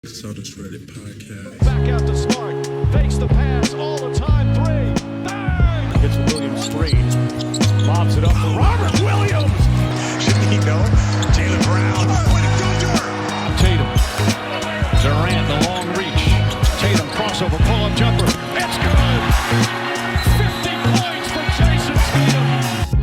Celtics Reddit podcast. Back out to Smart. Fakes the pass all the time. Three. Bang! Gets Williams screen. Lobs it up for Robert Williams. Shouldn't he know? Jaylen Brown. What a thunder! Tatum. Durant, the long reach. Tatum crossover, pull-up jumper. It's good! 50 points for Jason Tatum.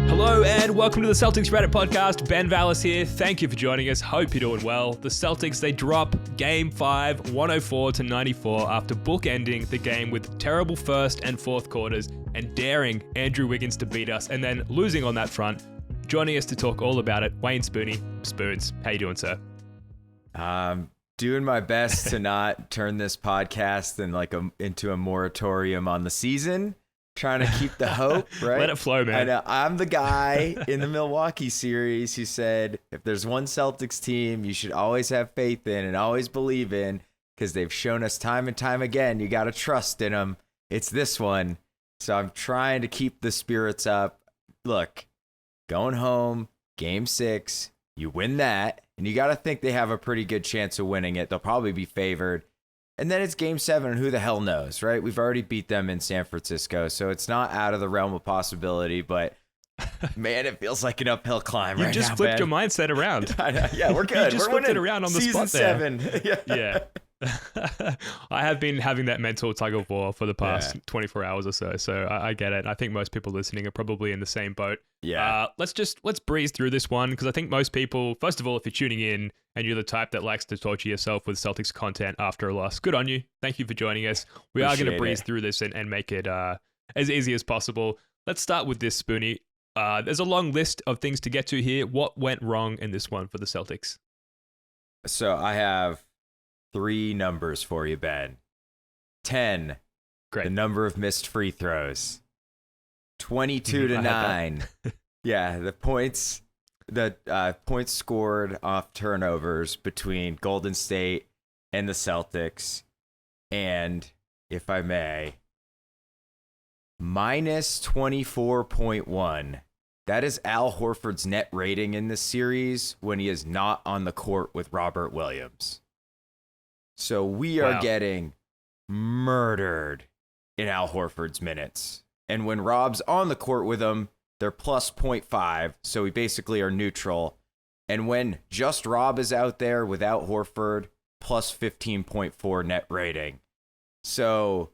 Hello and welcome to the Celtics Reddit podcast. Ben Vallis here. Thank you for joining us. Hope you're doing well. The Celtics, they drop Game 5, 104-94 after bookending the game with terrible first and fourth quarters and daring Andrew Wiggins to beat us and then losing on that front. Joining us to talk all about it, Wayne Spooney. Spoons, how you doing, sir? Doing my best to not turn this podcast into a moratorium on the season. Trying to keep the hope, right? Let it flow, man. I know. I'm the guy in the Milwaukee series who said, if there's one Celtics team you should always have faith in and always believe in, because they've shown us time and time again, you got to trust in them. It's this one. So I'm trying to keep the spirits up. Look, going home, Game 6, you win that, and you got to think they have a pretty good chance of winning it. They'll probably be favored. And then it's Game 7, and who the hell knows, right? We've already beat them in San Francisco, so it's not out of the realm of possibility, but man, it feels like an uphill climb right now, You just flipped Ben. your mindset around. Yeah, we're good. You just we're flipped winning. it around on the Season spot there. 7. Yeah. I have been having that mental tug of war for the past 24 hours or so I get it. I think most people listening are probably in the same boat. Yeah. Let's breeze through this one, because I think most people, first of all, if you're tuning in and you're the type that likes to torture yourself with Celtics content after a loss, good on you. Thank you for joining us. We are going to breeze through this and make it as easy as possible. Let's start with this, Spoonie. There's a long list of things to get to here. What went wrong in this one for the Celtics? So I have 3 numbers for you, Ben. 10, Great. the number of missed free throws. 22 to 9. Yeah, the points scored off turnovers between Golden State and the Celtics. And, if I may, minus 24.1. That is Al Horford's net rating in this series when he is not on the court with Robert Williams. So we are getting murdered in Al Horford's minutes. And when Rob's on the court with him, they're plus 0.5, so we basically are neutral. And when just Rob is out there without Horford, plus 15.4 net rating. So,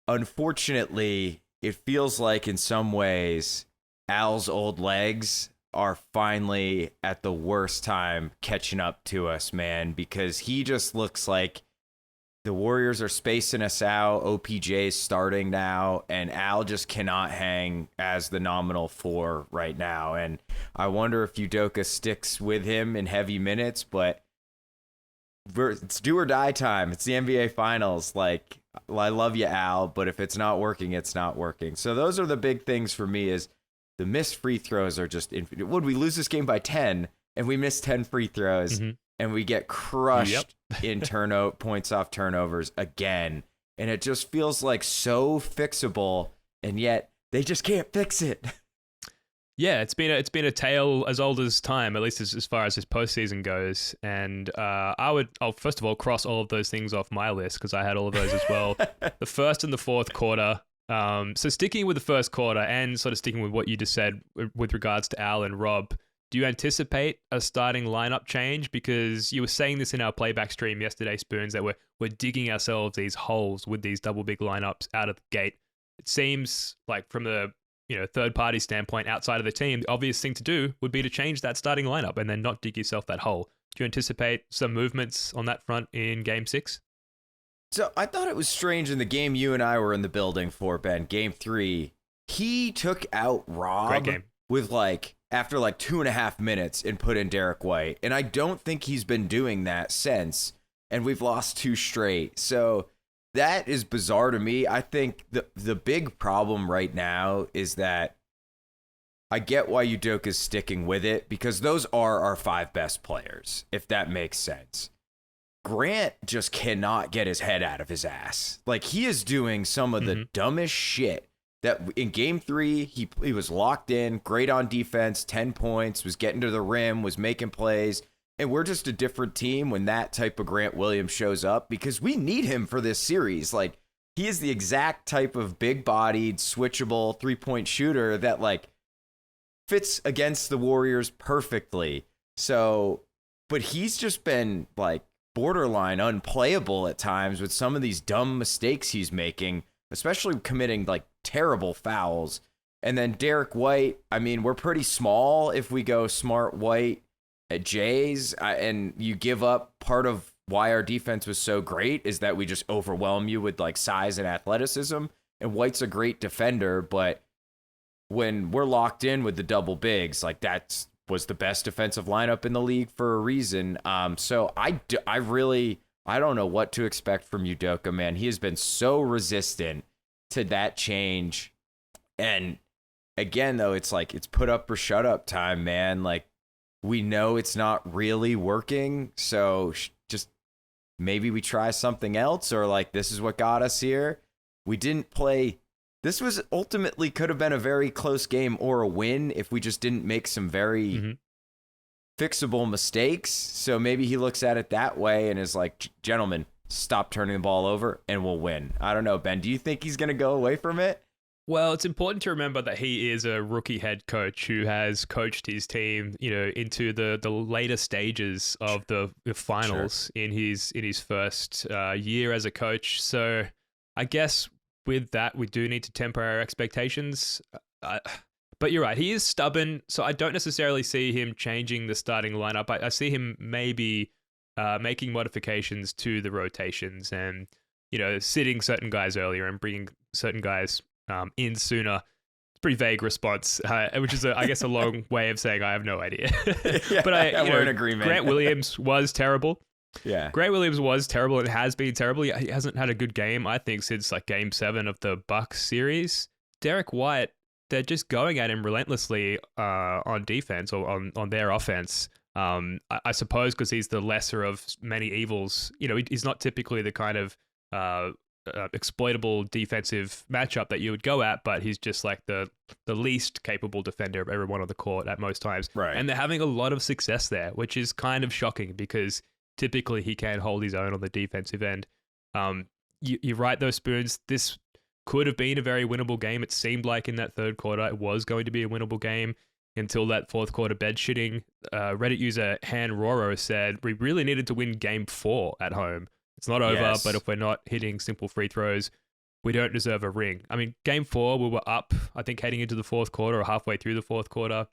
unfortunately, it feels like in some ways, Al's old legs are finally at the worst time catching up to us, man, because he just looks like the Warriors are spacing us out. OPJ is starting now, and Al just cannot hang as the nominal 4 right now. And I wonder if Udoka sticks with him in heavy minutes, but it's do or die time. It's the NBA Finals. Like, I love you, Al, but if it's not working, it's not working. So those are the big things for me is the missed free throws are just would we lose this game by 10 and we miss 10 free throws and we get crushed in points off turnovers again, and it just feels like so fixable, and yet they just can't fix it. Yeah, it's been a tale as old as time, at least as far as this postseason goes. And I'll first of all cross all of those things off my list because I had all of those as well. The first and the fourth quarter. So sticking with the first quarter and sort of sticking with what you just said with regards to Al and Rob, do you anticipate a starting lineup change? Because you were saying this in our playback stream yesterday, Spoons, that we're digging ourselves these holes with these double big lineups out of the gate. It seems like from the third party standpoint outside of the team, the obvious thing to do would be to change that starting lineup and then not dig yourself that hole. Do you anticipate some movements on that front in Game 6? So I thought it was strange in the game you and I were in the building for, Ben, Game 3. He took out Rob with after 2.5 minutes and put in Derek White. And I don't think he's been doing that since. And we've lost 2 straight. So that is bizarre to me. I think the big problem right now is that I get why Udoka's sticking with it, because those are our 5 best players, if that makes sense. Grant just cannot get his head out of his ass. Like, he is doing some of the dumbest shit that in Game 3, he was locked in, great on defense, 10 points, was getting to the rim, was making plays. And we're just a different team when that type of Grant Williams shows up, because we need him for this series. Like, he is the exact type of big-bodied, switchable three-point shooter that, like, fits against the Warriors perfectly. So, but he's just been, like, borderline unplayable at times with some of these dumb mistakes he's making, especially committing, like, terrible fouls. And then Derek White, I mean, we're pretty small if we go Smart, White at Jays, and you give up part of why our defense was so great is that we just overwhelm you with like size and athleticism. And White's a great defender, but when we're locked in with the double bigs, like that was the best defensive lineup in the league for a reason. So I don't know what to expect from Udoka, man. He has been so resistant to that change. And again, though, it's like it's put up or shut up time, man. Like, we know it's not really working, so just maybe we try something else, or like this is what got us here. We didn't play. This was ultimately could have been a very close game or a win if we just didn't make some very fixable mistakes. So maybe he looks at it that way and is like, gentlemen, stop turning the ball over and we'll win. I don't know, Ben. Do you think he's going to go away from it? Well, it's important to remember that he is a rookie head coach who has coached his team, into the later stages of the finals in his first year as a coach. So I guess with that, we do need to temper our expectations. But you're right, he is stubborn, so I don't necessarily see him changing the starting lineup. I see him maybe making modifications to the rotations and, sitting certain guys earlier and bringing certain guys in sooner. It's a pretty vague response, which is, I guess, a long way of saying I have no idea. Yeah, but we're in agreement. Grant Williams was terrible. Yeah. Grant Williams was terrible and has been terrible. He hasn't had a good game, I think, since like Game 7 of the Bucks series. Derek White, they're just going at him relentlessly on defense or on their offense. I suppose because he's the lesser of many evils. He's not typically the kind of exploitable defensive matchup that you would go at, but he's just like the least capable defender of everyone on the court at most times. Right. And they're having a lot of success there, which is kind of shocking because typically he can't hold his own on the defensive end. You right those spoons. This could have been a very winnable game. It seemed like in that third quarter it was going to be a winnable game until that fourth quarter bed shitting. Reddit user Han Roro said, we really needed to win game 4 at home. It's not over, but if we're not hitting simple free throws, we don't deserve a ring. I mean, game 4, we were up, I think, heading into the fourth quarter or halfway through the fourth quarter.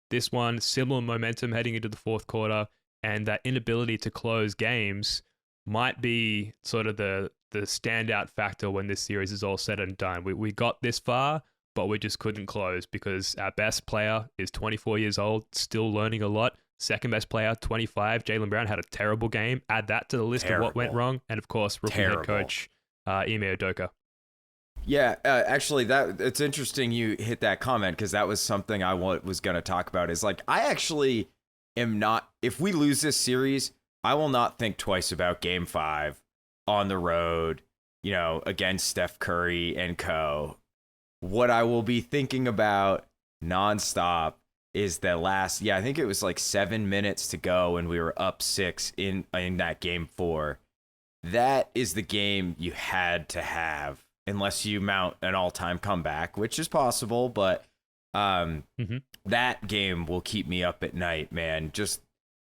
This one, similar momentum heading into the fourth quarter, and that inability to close games might be sort of the standout factor when this series is all said and done. We got this far, but we just couldn't close because our best player is 24 years old, still learning a lot. Second best player, 25. Jaylen Brown had a terrible game. Add that to the list of what went wrong. And of course, rookie head coach Ime Udoka. Yeah, actually, it's interesting you hit that comment because that was something I was going to talk about. Is like, I actually am not, if we lose this series, I will not think twice about game 5 on the road, against Steph Curry and co. What I will be thinking about nonstop is the last, I think it was like 7 minutes to go and we were up 6 in that game 4. That is the game you had to have unless you mount an all-time comeback, which is possible, but that game will keep me up at night, man.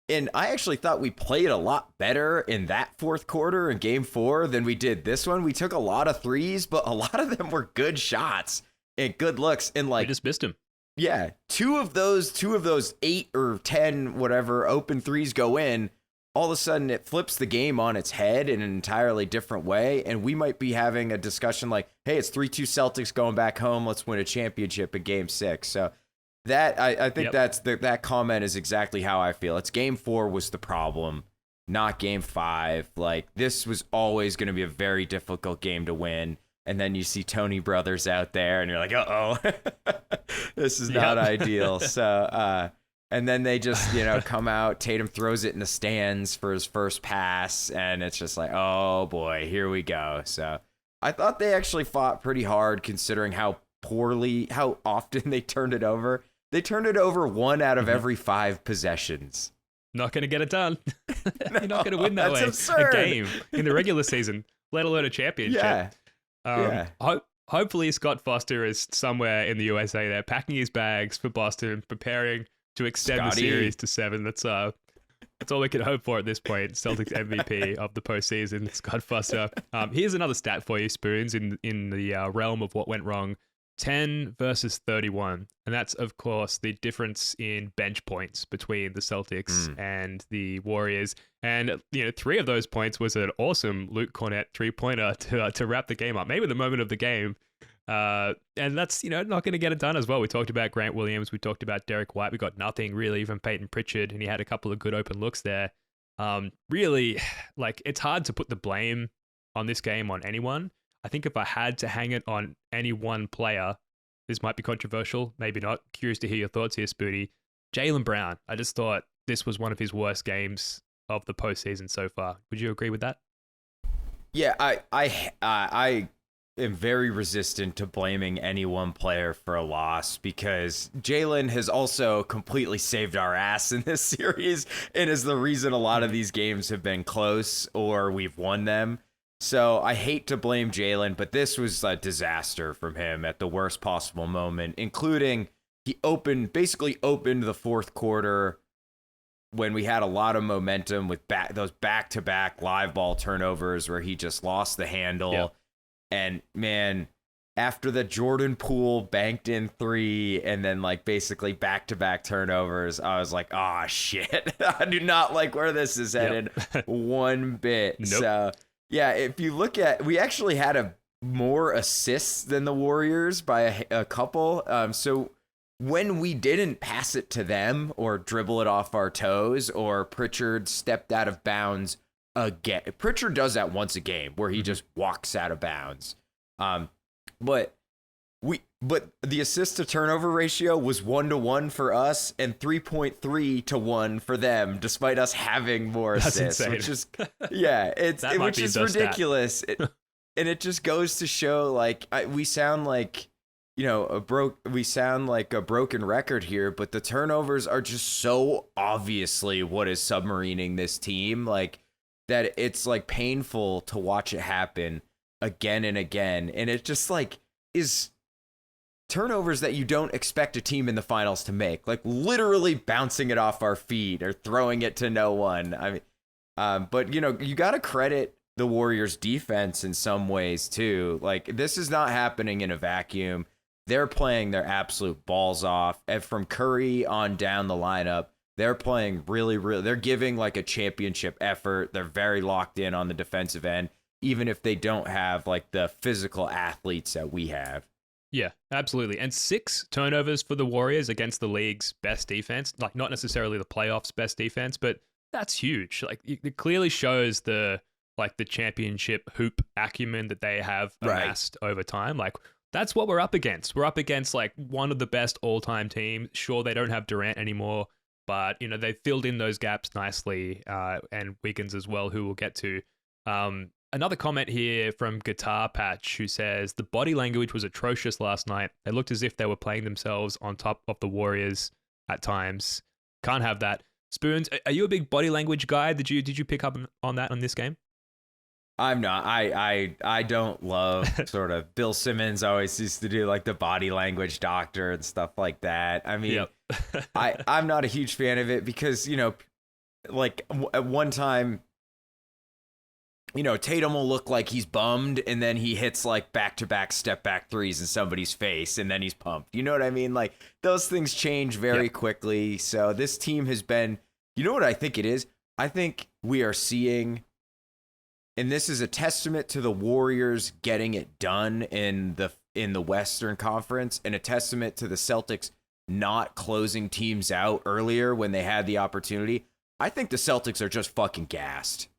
And I actually thought we played a lot better in that fourth quarter in game 4 than we did this one. We took a lot of threes, but a lot of them were good shots and good looks. And like, we just missed him. Yeah, two of those 8 or 10 whatever open threes go in. All of a sudden, it flips the game on its head in an entirely different way, and we might be having a discussion like, "Hey, it's 3-2 Celtics going back home. Let's win a championship in Game 6." So that I think that comment is exactly how I feel. It's Game 4 was the problem, not Game 5. Like, this was always going to be a very difficult game to win. And then you see Tony Brothers out there, and you're like, uh-oh, this is not ideal. So, and then they just, come out. Tatum throws it in the stands for his first pass, and it's just like, oh, boy, here we go. So I thought they actually fought pretty hard considering how often they turned it over. They turned it over 1 out of every 5 possessions. not going to get it done. You're not going to win that that's way. absurd. A game in the regular season, let alone a championship. Yeah. Hopefully Scott Foster is somewhere in the USA there, packing his bags for Boston, preparing to extend the series to 7. That's all we can hope for at this point. Celtics MVP of the postseason, Scott Foster. Here's another stat for you, Spoons, in the realm of what went wrong. 10 versus 31. And that's, of course, the difference in bench points between the Celtics and the Warriors. And, 3 of those points was an awesome Luke Cornett 3-pointer to wrap the game up. Maybe the moment of the game. And that's, not going to get it done as well. We talked about Grant Williams. We talked about Derek White. We got nothing really from Peyton Pritchard, and he had a couple of good open looks there. Really, it's hard to put the blame on this game on anyone. I think if I had to hang it on any one player, this might be controversial, maybe not. Curious to hear your thoughts here, Spooty. Jaylen Brown, I just thought this was one of his worst games of the postseason so far. Would you agree with that? Yeah, I am very resistant to blaming any one player for a loss because Jaylen has also completely saved our ass in this series and is the reason a lot of these games have been close or we've won them. So I hate to blame Jaylen, but this was a disaster from him at the worst possible moment, including he basically opened the fourth quarter when we had a lot of momentum with those back-to-back live ball turnovers where he just lost the handle. Yep. And man, after the Jordan Poole banked in 3 and then basically back-to-back turnovers, I was like, oh shit, I do not like where this is headed one bit. Nope. So yeah, if you look at, we actually had more assists than the Warriors by a couple. So when we didn't pass it to them or dribble it off our toes or Pritchard stepped out of bounds again, Pritchard does that once a game where he just walks out of bounds. But the assist to turnover ratio was 1-to-1 for us and 3.3-to-1 for them, despite us having more assists, insane. which is which is ridiculous. And it just goes to show we sound like a broken record here, but the turnovers are just so obviously what is submarining this team, that it's painful to watch it happen again and again, and it just is turnovers that you don't expect a team in the finals to make, literally bouncing it off our feet or throwing it to no one. I mean, but you got to credit the Warriors defense in some ways too. This is not happening in a vacuum. They're playing their absolute balls off. And from Curry on down the lineup, they're playing really, they're giving a championship effort. They're very locked in on the defensive end, even if they don't have the physical athletes that we have. Yeah, absolutely. And 6 turnovers for the Warriors against the league's best defense. Not necessarily the playoffs' best defense, but that's huge. It clearly shows the championship hoop acumen that they have amassed over time. That's what we're up against. We're up against one of the best all-time teams. Sure, they don't have Durant anymore, but they filled in those gaps nicely, and Wiggins as well, who we'll get to. Another comment here from Guitar Patch, who says, the body language was atrocious last night. They looked as if they were playing themselves on top of the Warriors at times. Can't have that. Spoons, are you a big body language guy? Did you pick up on that on this game? I'm not. I don't love sort of Bill Simmons always used to do the body language doctor and stuff like that. I mean, I'm not a huge fan of it because, at one time, Tatum will look like he's bummed and then he hits back-to-back step-back threes in somebody's face and then he's pumped. You know what I mean? Those things change very quickly. So this team has been, you know what I think it is? I think we are seeing, and this is a testament to the Warriors getting it done in the Western Conference and a testament to the Celtics not closing teams out earlier when they had the opportunity. I think the Celtics are just fucking gassed.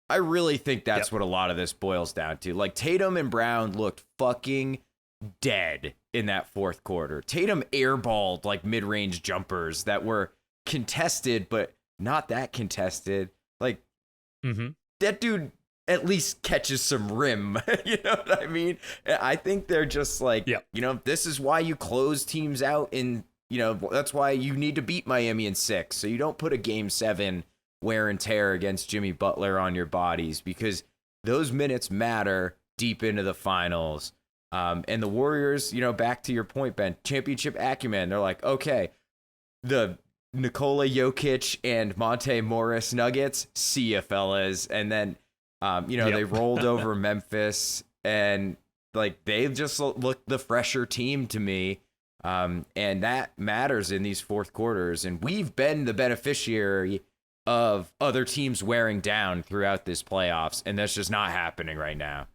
I really think that's what a lot of this boils down to. Tatum and Brown looked fucking dead in that fourth quarter. Tatum airballed mid-range jumpers that were contested, but not that contested. That dude at least catches some rim. You know what I mean? I think they're just this is why you close teams out in, that's why you need to beat Miami in 6. So you don't put a game 7 wear and tear against Jimmy Butler on your bodies, because those minutes matter deep into the finals. And the Warriors, back to your point, Ben, championship acumen. They're like, okay, the Nikola Jokic and Monte Morris Nuggets, see ya, fellas. And then, they rolled over Memphis, and like they just looked the fresher team to me. And that matters in these fourth quarters. And we've been the beneficiary of other teams wearing down throughout this playoffs, and that's just not happening right now.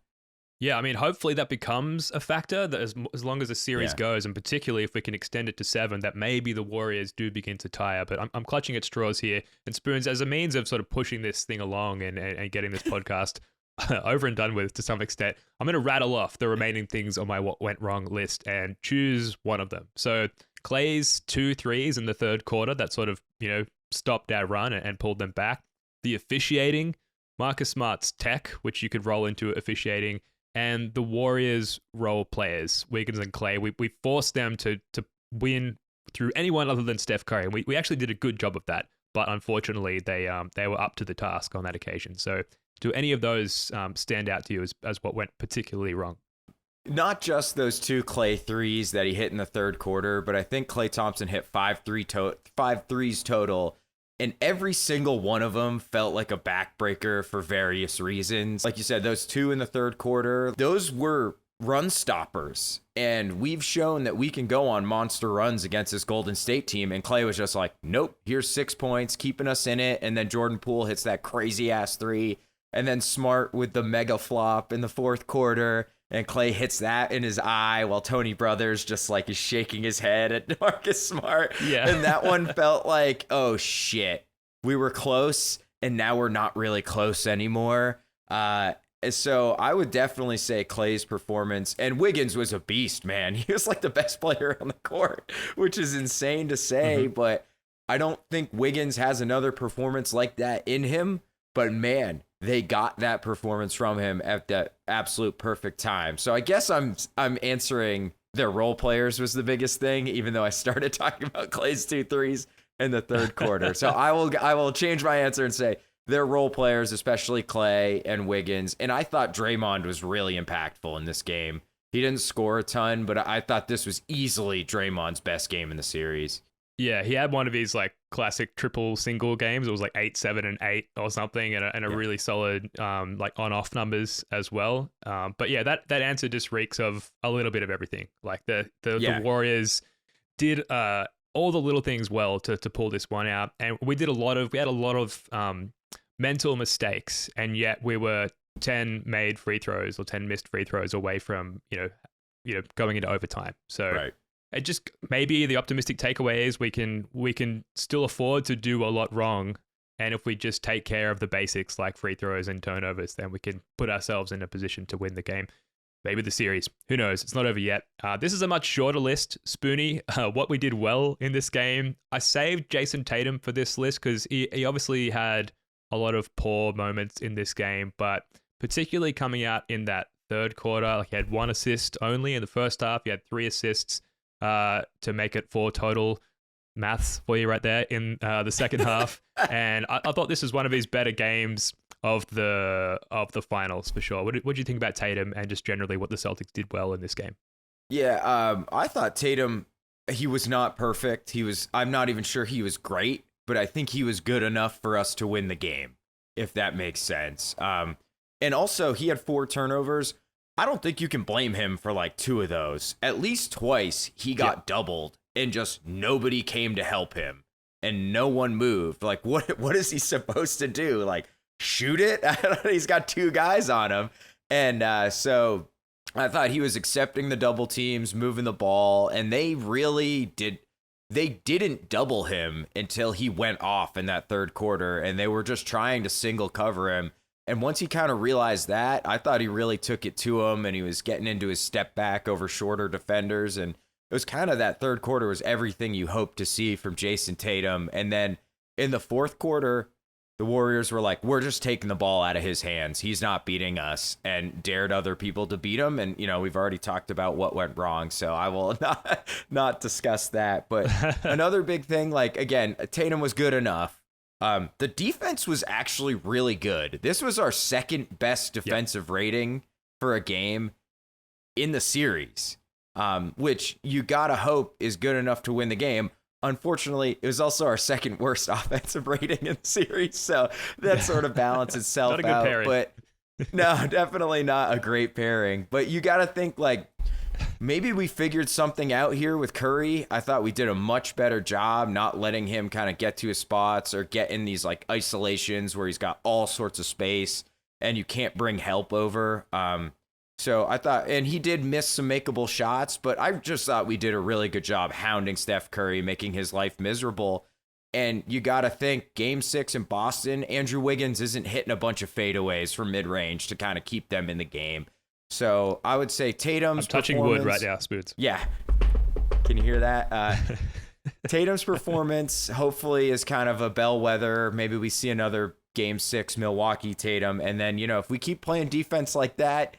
Yeah, I mean, hopefully that becomes a factor that as long as the series goes, and particularly if we can extend it to 7, that maybe the Warriors do begin to tire. But I'm clutching at straws here. And Spoons, as a means of sort of pushing this thing along and getting this podcast over and done with to some extent, I'm going to rattle off the remaining things on my what went wrong list and choose one of them. So Klay's 2 threes in the third quarter that sort of, stopped our run and pulled them back. The officiating, Marcus Smart's tech, which you could roll into officiating, and the Warriors role players, Wiggins and Klay. We forced them to win through anyone other than Steph Curry. And we actually did a good job of that. But unfortunately, they were up to the task on that occasion. So do any of those stand out to you as what went particularly wrong? Not just those 2 Klay threes that he hit in the third quarter, but I think Klay Thompson hit 5 threes total. And every single one of them felt like a backbreaker for various reasons. Like you said, those 2 in the third quarter, those were run stoppers. And we've shown that we can go on monster runs against this Golden State team. And Klay was just like, nope, here's 6 points, keeping us in it. And then Jordan Poole hits that crazy ass 3. And then Smart with the mega flop in the fourth quarter. And Klay hits that in his eye while Tony Brothers just like is shaking his head at Marcus Smart. Yeah. And that one felt like, oh shit, we were close and now we're not really close anymore. So I would definitely say Klay's performance, and Wiggins was a beast, man. He was like the best player on the court, which is insane to say, but I don't think Wiggins has another performance like that in him. But man, they got that performance from him at the absolute perfect time. So I guess I'm answering their role players was the biggest thing, even though I started talking about Klay's 2 threes in the third quarter. So I will change my answer and say their role players, especially Klay and Wiggins. And I thought Draymond was really impactful in this game. He didn't score a ton, but I thought this was easily Draymond's best game in the series. Yeah, he had one of his like classic triple single games. It was like 8, 7, and 8 or something, and a really solid like on-off numbers as well. But yeah, that answer just reeks of a little bit of everything. Like the Warriors did all the little things well to pull this one out, and we had a lot of mental mistakes, and yet we were 10 made free throws or 10 missed free throws away from going into overtime. So. Right. It just maybe the optimistic takeaway is we can still afford to do a lot wrong, and if we just take care of the basics like free throws and turnovers, then we can put ourselves in a position to win the game, maybe the series. Who knows? It's not over yet. This is a much shorter list, Spoonie. What we did well in this game, I saved Jason Tatum for this list because he obviously had a lot of poor moments in this game, but particularly coming out in that third quarter, like he had 1 assist only in the first half. He had 3 assists. To make it 4 total, maths for you right there in the second half. And I thought this was one of his better games of the finals for sure. What do you think about Tatum and just generally what the Celtics did well in this game? Yeah, I thought Tatum, he was not perfect. I'm not even sure he was great, but I think he was good enough for us to win the game, if that makes sense. And also he had 4 turnovers. I don't think you can blame him for like 2 of those. At least twice he got doubled and just nobody came to help him and no one moved. Like what is he supposed to do? Like shoot it? I don't know. He's got 2 guys on him. And so I thought he was accepting the double teams, moving the ball, and they didn't double him until he went off in that third quarter, and they were just trying to single cover him. And once he kind of realized that, I thought he really took it to him, and he was getting into his step back over shorter defenders. And it was kind of that third quarter was everything you hoped to see from Jason Tatum. And then in the fourth quarter, the Warriors were like, we're just taking the ball out of his hands. He's not beating us, and dared other people to beat him. And, we've already talked about what went wrong, so I will not discuss that. But another big thing, like, again, Tatum was good enough. The defense was actually really good. This was our second best defensive rating for a game in the series, which you gotta hope is good enough to win the game. Unfortunately, it was also our second worst offensive rating in the series, so that sort of balances itself Not a good out. pairing. But no, definitely not a great pairing. But you gotta think like maybe we figured something out here with Curry. I thought we did a much better job not letting him kind of get to his spots or get in these like isolations where he's got all sorts of space and you can't bring help over. So I thought, and he did miss some makeable shots, but I just thought we did a really good job hounding Steph Curry, making his life miserable. And you got to think Game 6 in Boston, Andrew Wiggins isn't hitting a bunch of fadeaways from mid-range to kind of keep them in the game. So I would say Tatum's I'm touching wood right now, Spoots. Yeah. Can you hear that? Tatum's performance hopefully is kind of a bellwether. Maybe we see another Game 6 Milwaukee Tatum. And then, if we keep playing defense like that,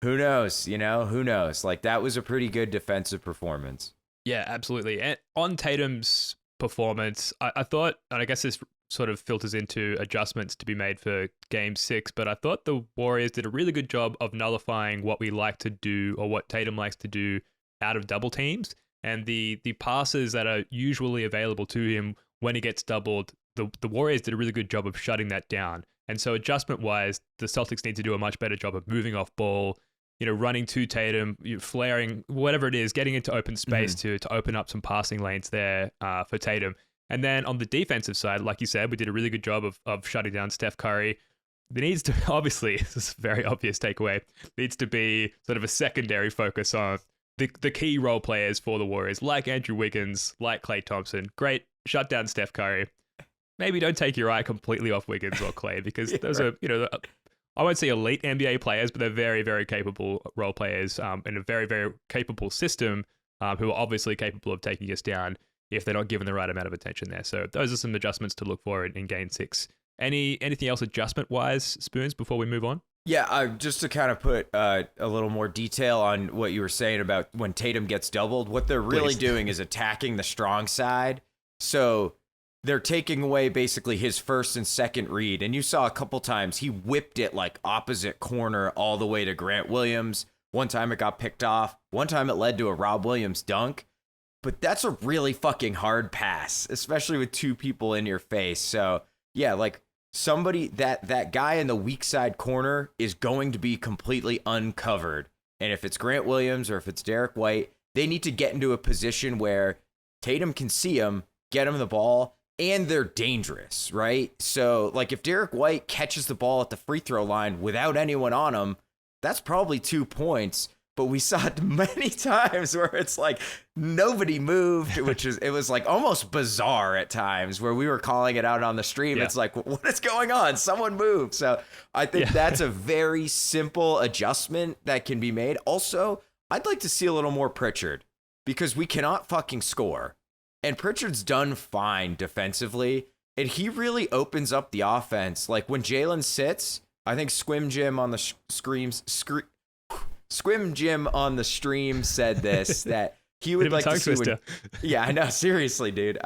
who knows? Who knows? Like, that was a pretty good defensive performance. Yeah, absolutely. And on Tatum's performance, I thought, and I guess this sort of filters into adjustments to be made for Game 6, but I thought the Warriors did a really good job of nullifying what we like to do or what Tatum likes to do out of double teams. And the passes that are usually available to him when he gets doubled, the Warriors did a really good job of shutting that down. And so adjustment-wise, the Celtics need to do a much better job of moving off ball, running to Tatum, flaring, whatever it is, getting into open space to open up some passing lanes there for Tatum. And then on the defensive side, like you said, we did a really good job of shutting down Steph Curry. There needs to, obviously, this is a very obvious takeaway, needs to be sort of a secondary focus on the key role players for the Warriors, like Andrew Wiggins, like Klay Thompson. Great, shut down Steph Curry. Maybe don't take your eye completely off Wiggins or Klay, because those are, I won't say elite NBA players, but they're very, very capable role players in a very, very capable system who are obviously capable of taking us down if they're not given the right amount of attention there. So those are some adjustments to look for in Game 6. Anything else adjustment-wise, Spoons, before we move on? Yeah, just to kind of put a little more detail on what you were saying about when Tatum gets doubled, what they're really doing is attacking the strong side. So they're taking away basically his first and second read. And you saw a couple times he whipped it like opposite corner all the way to Grant Williams. One time it got picked off. One time it led to a Rob Williams dunk. But that's a really fucking hard pass, especially with two people in your face. So yeah, like somebody, that guy in the weak side corner is going to be completely uncovered. And if it's Grant Williams or if it's Derek White, they need to get into a position where Tatum can see him, get him the ball, and they're dangerous, right? So like if Derek White catches the ball at the free throw line without anyone on him, that's probably 2 points. But we saw it many times where it's like nobody moved, it was like almost bizarre at times where we were calling it out on the stream. Yeah. It's like, what is going on? Someone moved. So I think that's a very simple adjustment that can be made. Also, I'd like to see a little more Pritchard because we cannot fucking score. And Pritchard's done fine defensively. And he really opens up the offense. Like when Jalen sits, I think Squim Jim on the Squim Jim on the stream said this, that he would like to see when, yeah, I know, seriously, dude.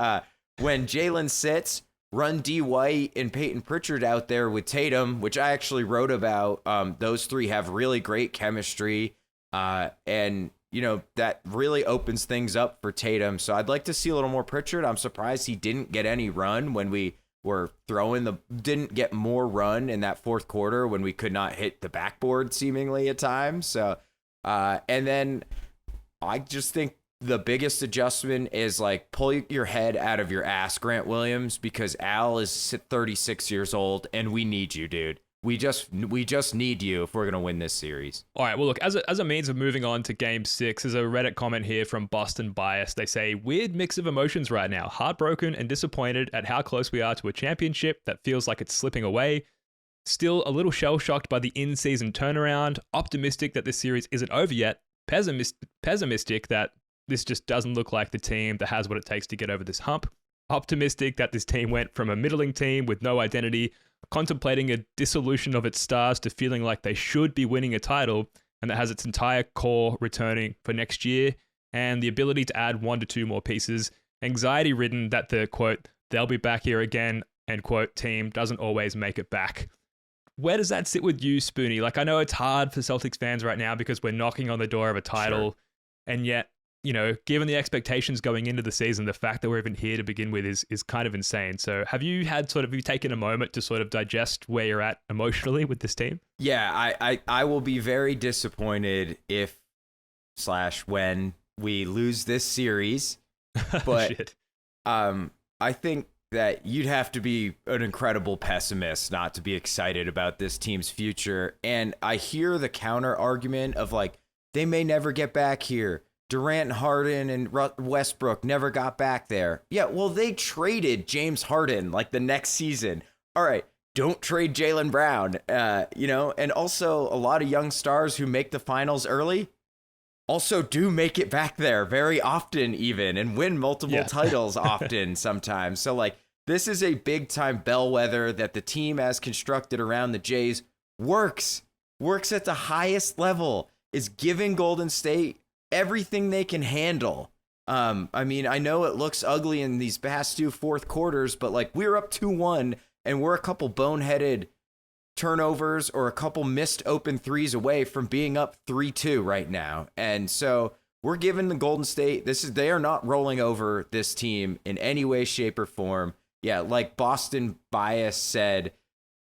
When Jalen sits, run D White and Peyton Pritchard out there with Tatum, which I actually wrote about. Those three have really great chemistry, and that really opens things up for Tatum. So I'd like to see a little more Pritchard. I'm surprised he didn't get any run when we were didn't get more run in that fourth quarter when we could not hit the backboard seemingly at times. So, and then I just think the biggest adjustment is like pull your head out of your ass, Grant Williams, because Al is 36 years old and we need you, dude. We just need you if we're going to win this series. All right. Well, look, as a means of moving on to Game 6, there's a Reddit comment here from Boston Bias. They say, weird mix of emotions right now. Heartbroken and disappointed at how close we are to a championship that feels like it's slipping away. Still a little shell-shocked by the in-season turnaround. Optimistic that this series isn't over yet. Pessimistic that this just doesn't look like the team that has what it takes to get over this hump. Optimistic that this team went from a middling team with no identity, contemplating a dissolution of its stars, to feeling like they should be winning a title, and that has its entire core returning for next year, and the ability to add 1 to 2 more pieces. Anxiety-ridden that the, quote, they'll be back here again, end quote, team doesn't always make it back. Where does that sit with you, Spoonie? Like, I know it's hard for Celtics fans right now because we're knocking on the door of a title, and yet, given the expectations going into the season, the fact that we're even here to begin with is kind of insane. So have you taken a moment to sort of digest where you're at emotionally with this team? Yeah, I will be very disappointed when we lose this series. But Shit. I think that you'd have to be an incredible pessimist not to be excited about this team's future. And I hear the counter argument of like, they may never get back here. Durant, Harden, and Westbrook never got back there. Yeah, well, they traded James Harden like the next season. All right, don't trade Jaylen Brown. And also a lot of young stars who make the finals early also do make it back there very often even and win multiple titles often sometimes. So like this is a big time bellwether that the team as constructed around the Jays works at the highest level, is giving Golden State everything they can handle. I mean, I know it looks ugly in these past two fourth quarters, but like we're up 2-1 and we're a couple boneheaded turnovers or a couple missed open threes away from being up 3-2 right now. And so we're giving the Golden State, they are not rolling over this team in any way, shape, or form. Yeah, like Boston Bias said,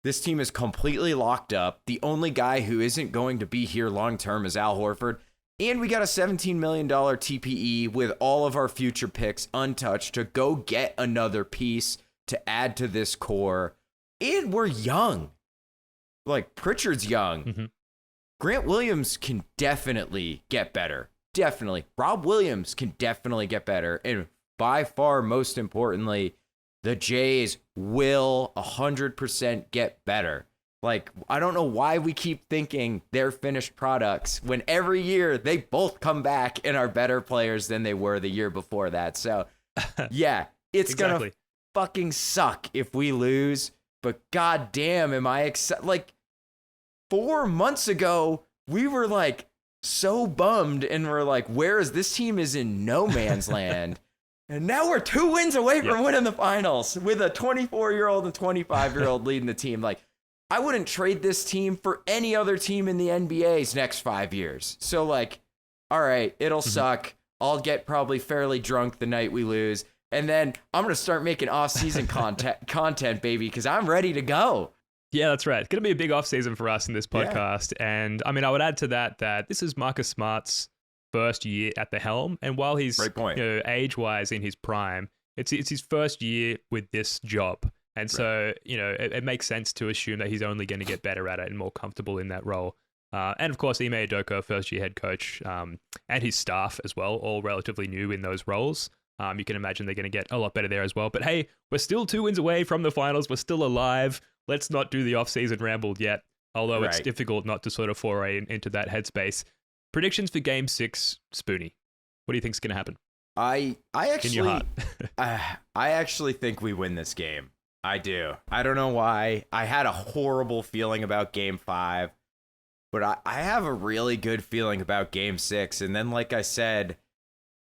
this team is completely locked up. The only guy who isn't going to be here long term is Al Horford. And we got a $17 million TPE with all of our future picks untouched to go get another piece to add to this core. And we're young. Like, Pritchard's young. Mm-hmm. Grant Williams can definitely get better. Definitely. Rob Williams can definitely get better. And by far, most importantly, the Jays will 100% get better. Like, I don't know why we keep thinking they're finished products when every year they both come back and are better players than they were the year before that. So, yeah, it's Exactly. going to fucking suck if we lose. But goddamn, am I excited? Like, 4 months ago, we were like so bummed and we're like, where is this team is in no man's land. And now we're 2 wins away from winning the finals with a 24-year-old and 25-year-old leading the team. Like, I wouldn't trade this team for any other team in the NBA's next 5 years. So like, all right, it'll suck. I'll get probably fairly drunk the night we lose. And then I'm going to start making off-season content, baby, because I'm ready to go. Yeah, that's right. It's going to be a big offseason for us in this podcast. Yeah. And I mean, I would add to that this is Marcus Smart's first year at the helm. And while he's age-wise in his prime, it's his first year with this job. And so, it makes sense to assume that he's only going to get better at it and more comfortable in that role. And of course, Ime Udoka, first-year head coach, and his staff as well, all relatively new in those roles. You can imagine they're going to get a lot better there as well. But hey, we're still 2 wins away from the finals. We're still alive. Let's not do the off-season ramble yet, although it's difficult not to sort of foray into that headspace. Predictions for Game 6, Spoonie. What do you think is going to happen? I In your heart. I actually think we win this game. I do. I don't know why. I had a horrible feeling about Game 5, but I have a really good feeling about Game 6. And then, like I said,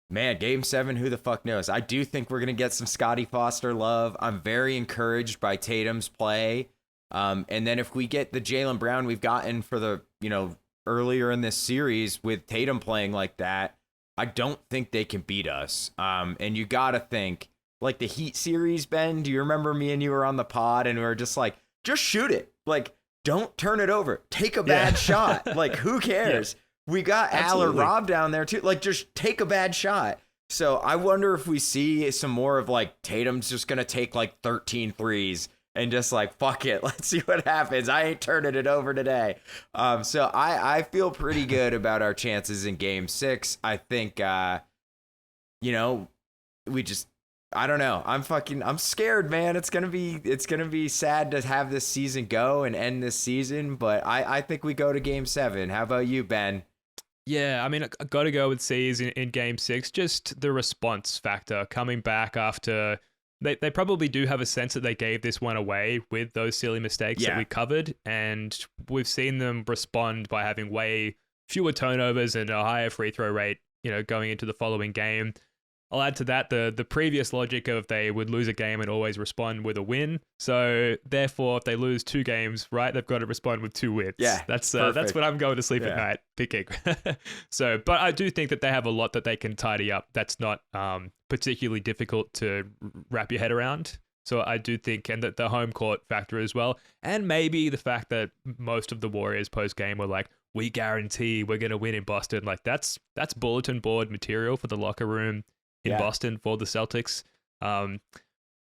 man, Game 7, who the fuck knows? I do think we're going to get some Scotty Foster love. I'm very encouraged by Tatum's play. And then if we get the Jaylen Brown we've gotten for the, earlier in this series with Tatum playing like that, I don't think they can beat us. And you got to think, like the Heat series, Ben, do you remember me and you were on the pod and we were just like, just shoot it. Like, don't turn it over. Take a bad shot. Like, who cares? Yeah. We got Al or Rob down there too. Like, just take a bad shot. So I wonder if we see some more of like Tatum's just going to take like 13 threes and just like, fuck it. Let's see what happens. I ain't turning it over today. So I feel pretty good about our chances in Game 6. I think, I don't know. I'm scared, man. It's gonna be sad to have this season go and end this season, but I think we go to Game 7. How about you, Ben? Yeah, I mean, I got to go with C's in Game 6. Just the response factor coming back after they probably do have a sense that they gave this one away with those silly mistakes that we covered, and we've seen them respond by having way fewer turnovers and a higher free throw rate, going into the following game. I'll add to that the previous logic of they would lose a game and always respond with a win. So therefore, if they lose 2 games, right, they've got to respond with 2 wins. Yeah, that's perfect. what I'm going to sleep at night picking. So, but I do think that they have a lot that they can tidy up. That's not particularly difficult to wrap your head around. So I do think, and that the home court factor as well, and maybe the fact that most of the Warriors post game were like, we guarantee we're going to win in Boston. Like that's bulletin board material for the locker room in Boston for the Celtics.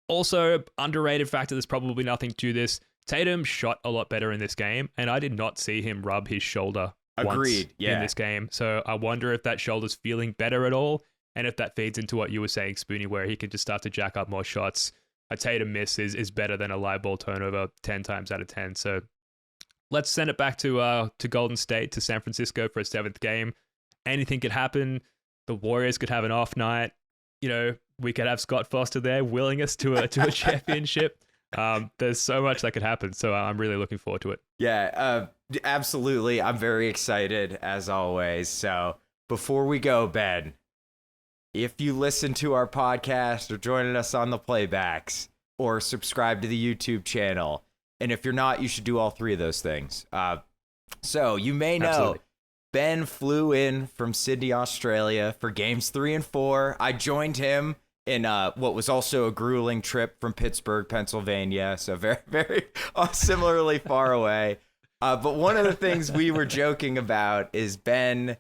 Also, underrated factor, there's probably nothing to this. Tatum shot a lot better in this game, and I did not see him rub his shoulder once in this game. So I wonder if that shoulder's feeling better at all, and if that feeds into what you were saying, Spoonie, where he can just start to jack up more shots. A Tatum miss is better than a live ball turnover 10 times out of 10. So let's send it back to Golden State, to San Francisco for a 7th game. Anything could happen. The Warriors could have an off night. You know, we could have Scott Foster there willing us to a championship. There's so much that could happen. So I'm really looking forward to it. Yeah, absolutely. I'm very excited as always. So before we go, Ben, if you listen to our podcast or joining us on the playbacks or subscribe to the YouTube channel, and if you're not, you should do all 3 of those things. So you may know Absolutely. Ben flew in from Sydney, Australia for games 3 and 4. I joined him in what was also a grueling trip from Pittsburgh, Pennsylvania. So very, very similarly far away. But one of the things we were joking about is Ben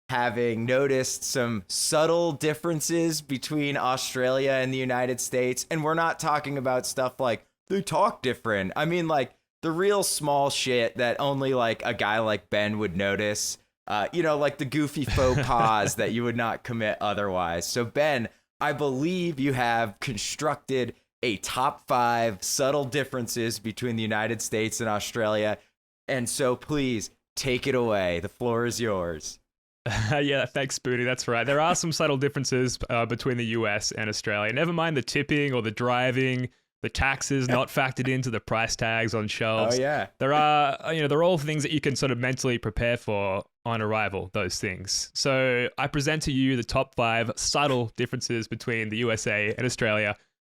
having noticed some subtle differences between Australia and the United States. And we're not talking about stuff like they talk different. I mean, like the real small shit that only like a guy like Ben would notice, like the goofy faux pas that you would not commit otherwise. So Ben, I believe you have constructed a top 5 subtle differences between the United States and Australia. And so please take it away. The floor is yours. Yeah, thanks, Spoonie. That's right. There are some subtle differences between the US and Australia. Never mind the tipping or the driving, the taxes not factored into the price tags on shelves. Oh, yeah. There are all things that you can sort of mentally prepare for on arrival, those things. So I present to you the top 5 subtle differences between the USA and Australia.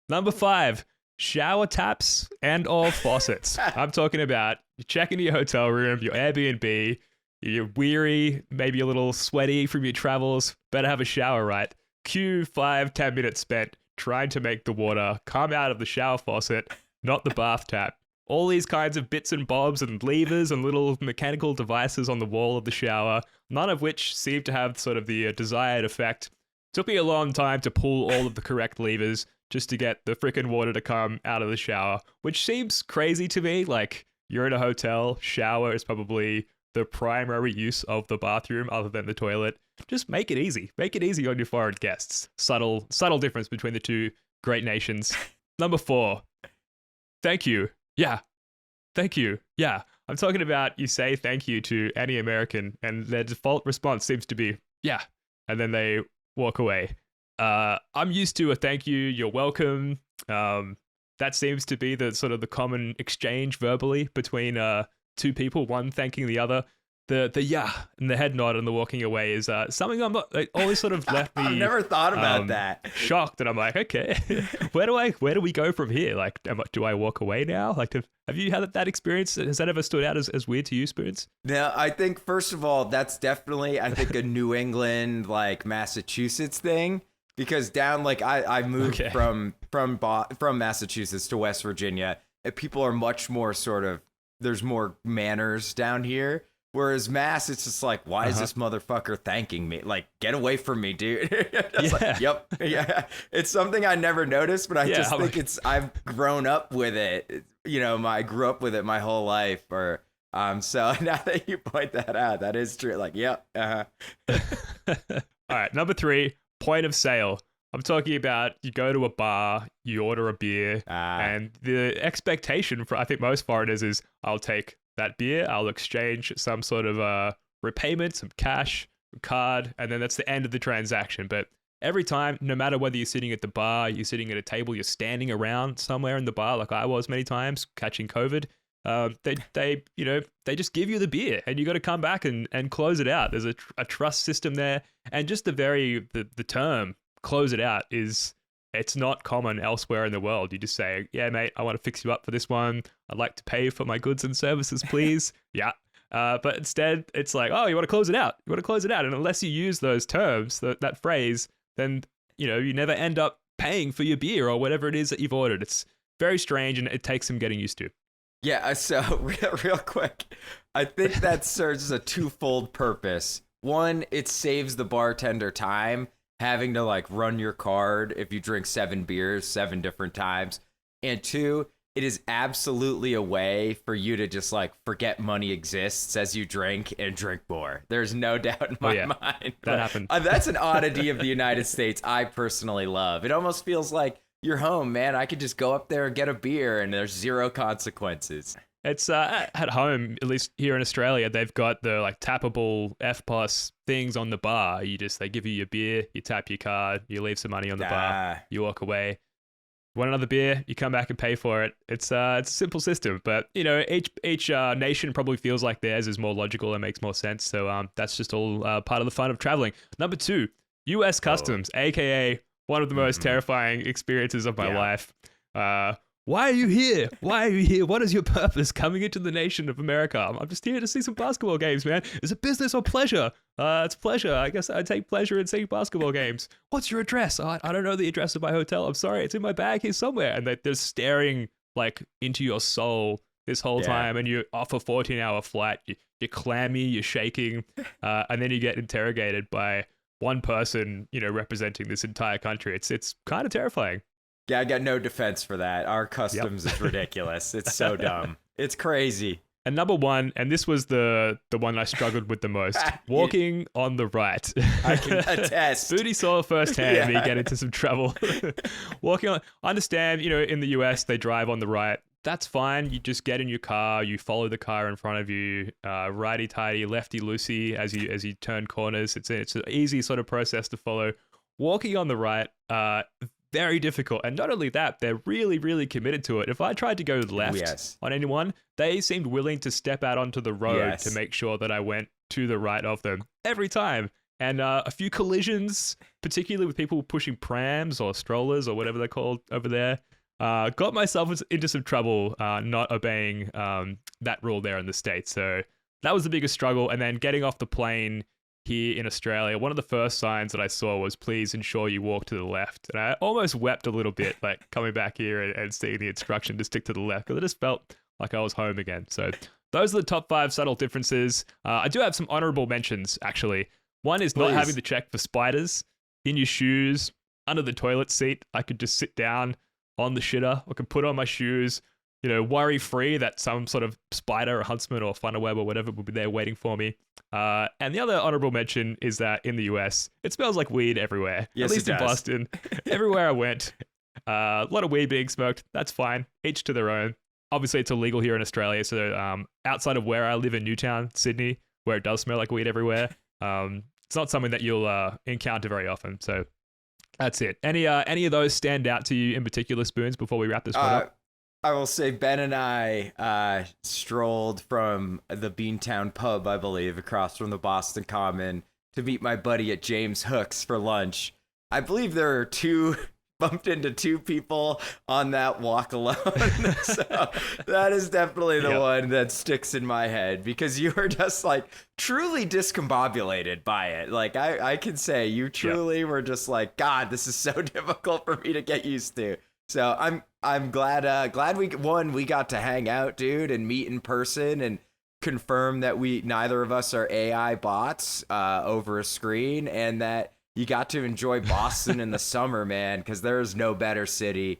Number 5, shower taps and or faucets. I'm talking about you check into your hotel room, your Airbnb, you're weary, maybe a little sweaty from your travels, better have a shower, right? Cue 5-10 minutes spent trying to make the water come out of the shower faucet, not the bath tap. All these kinds of bits and bobs and levers and little mechanical devices on the wall of the shower, none of which seem to have sort of the desired effect. Took me a long time to pull all of the correct levers just to get the frickin' water to come out of the shower, which seems crazy to me. Like, you're in a hotel, shower is probably the primary use of the bathroom other than the toilet. Just make it easy. Make it easy on your foreign guests. Subtle difference between the two great nations. Number 4, thank you. Yeah. Thank you. Yeah. I'm talking about you say thank you to any American and their default response seems to be, yeah. And then they walk away. I'm used to a thank you, you're welcome. That seems to be the sort of the common exchange verbally between 2 people, one thanking the other. The yeah and the head nod and the walking away is something I'm not. It always sort of left me. I've never thought about that. Shocked, and I'm like, okay, where do we go from here? Like, do I walk away now? Like, have you had that experience? Has that ever stood out as weird to you, Spoons? No, I think first of all, that's definitely a New England, like Massachusetts thing. Because down, like I moved from Massachusetts to West Virginia, and people are much more sort of, there's more manners down here. Whereas Mass, it's just like, why is this motherfucker thanking me? Like, get away from me, dude. Like, yep. Yeah. It's something I never noticed, but I just think I've grown up with it. I grew up with it my whole life. So now that you point that out, that is true. Like, yep. All right. Number 3, point of sale. I'm talking about you go to a bar, you order a beer, and the expectation for, I think, most foreigners is I'll take that beer, I'll exchange some sort of repayment, some cash, a card, and then that's the end of the transaction. But every time, no matter whether you're sitting at the bar, you're sitting at a table, you're standing around somewhere in the bar, like I was many times catching COVID, they just give you the beer and you got to come back and close it out. There's a trust system there, and just the term close it out it's not common elsewhere in the world. You just say, yeah, mate, I want to fix you up for this one. I'd like to pay for my goods and services, please. Yeah. But instead, it's like, oh, you want to close it out. You want to close it out. And unless you use those terms, that phrase, then, you never end up paying for your beer or whatever it is that you've ordered. It's very strange, and it takes some getting used to. Yeah, so real quick, I think that serves a twofold purpose. One, it saves the bartender time having to like run your card if you drink 7 beers 7 different times. And two, it is absolutely a way for you to just like forget money exists as you drink and drink more. There's no doubt in my mind. That happened. That's an oddity of the United States I personally love. It almost feels like you're home, man. I could just go up there and get a beer and there's 0 consequences. It's at home, at least here in Australia, they've got the like tappable FPOS things on the bar. They give you your beer, you tap your card, you leave some money on the bar, you walk away. Want another beer? You come back and pay for it. It's a simple system, but each nation probably feels like theirs is more logical and makes more sense. So that's just all part of the fun of traveling. Number 2, U.S. Customs, aka one of the most terrifying experiences of my life. Why are you here? Why are you here? What is your purpose coming into the nation of America? I'm just here to see some basketball games, man. Is it business or pleasure? It's pleasure. I guess I take pleasure in seeing basketball games. What's your address? I don't know the address of my hotel. I'm sorry. It's in my bag here somewhere. And they're staring like into your soul this whole time. And you're off a 14-hour flight. You're clammy, you're shaking. And then you get interrogated by one person, representing this entire country. It's kind of terrifying. Yeah, I got no defense for that. Our customs is ridiculous. It's so dumb. It's crazy. And number 1, and this was the one I struggled with the most, walking on the right. I can attest. Booty saw firsthand me get into some trouble. Walking on, I understand, in the US, they drive on the right. That's fine. You just get in your car, you follow the car in front of you, righty-tighty, lefty-loosey as you turn corners. It's an easy sort of process to follow. Walking on the right, very difficult. And not only that, they're really, really committed to it. If I tried to go left on anyone, they seemed willing to step out onto the road to make sure that I went to the right of them every time. And a few collisions, particularly with people pushing prams or strollers or whatever they're called over there, got myself into some trouble not obeying that rule there in the States. So that was the biggest struggle. And then getting off the plane here in Australia, one of the first signs that I saw was, please ensure you walk to the left. And I almost wept a little bit, like coming back here and seeing the instruction to stick to the left, because I just felt like I was home again. So those are the top 5 subtle differences. I do have some honorable mentions, actually. One is not having to check for spiders in your shoes, under the toilet seat. I could just sit down on the shitter. I could put on my shoes, worry-free that some sort of spider or huntsman or funnel web or whatever would be there waiting for me. And the other honorable mention is that in the US, it smells like weed everywhere. Yes, at least in Boston. Everywhere I went, a lot of weed being smoked. That's fine. Each to their own. Obviously, it's illegal here in Australia. So outside of where I live in Newtown, Sydney, where it does smell like weed everywhere, it's not something that you'll encounter very often. So that's it. Any of those stand out to you in particular, Spoons, before we wrap this one up? I will say Ben and I strolled from the Beantown pub, I believe, across from the Boston Common to meet my buddy at James Hook's for lunch. I believe there are bumped into 2 people on that walk alone. So that is definitely the one that sticks in my head, because you were just like truly discombobulated by it. Like I can say you truly were just like, God, this is so difficult for me to get used to. So I'm glad we got to hang out, dude, and meet in person and confirm that neither of us are AI bots over a screen, and that you got to enjoy Boston in the summer, man, because there is no better city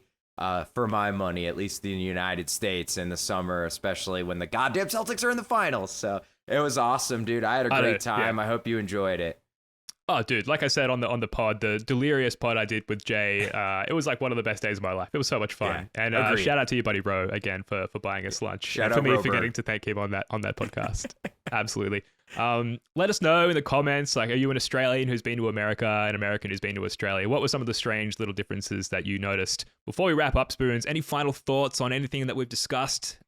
for my money, at least in the United States in the summer, especially when the goddamn Celtics are in the finals. So it was awesome, dude. I had a great time. I hope you enjoyed it. Oh, dude, like I said on the pod, the delirious pod I did with Jay, it was like one of the best days of my life. It was so much fun. Yeah, and shout out to your buddy Bro again for buying us lunch. Shout and out for me Bro, forgetting to thank him on that podcast. Absolutely. Let us know in the comments, like, are you an Australian who's been to America, an American who's been to Australia? What were some of the strange little differences that you noticed? Before we wrap up, Spoons, any final thoughts on anything that we've discussed?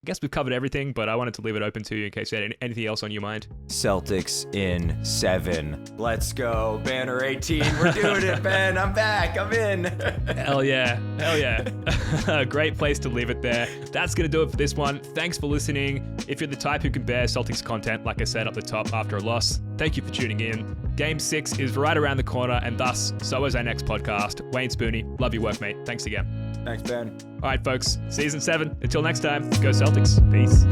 guess we've covered everything, but I wanted to leave it open to you in case you had anything else on your mind. Celtics in 7. Let's go. Banner 18. We're doing it, Ben. I'm back. I'm in. Hell yeah. Hell yeah. Great place to leave it there. That's going to do it for this one. Thanks for listening. If you're the type who can bear Celtics content, like I said up the top after a loss, thank you for tuning in. Game 6 is right around the corner, and thus, so is our next podcast. Wayne Spooney, love your work, mate. Thanks again. Thanks, Ben. All right, folks. Season 7. Until next time, go Celtics. Peace.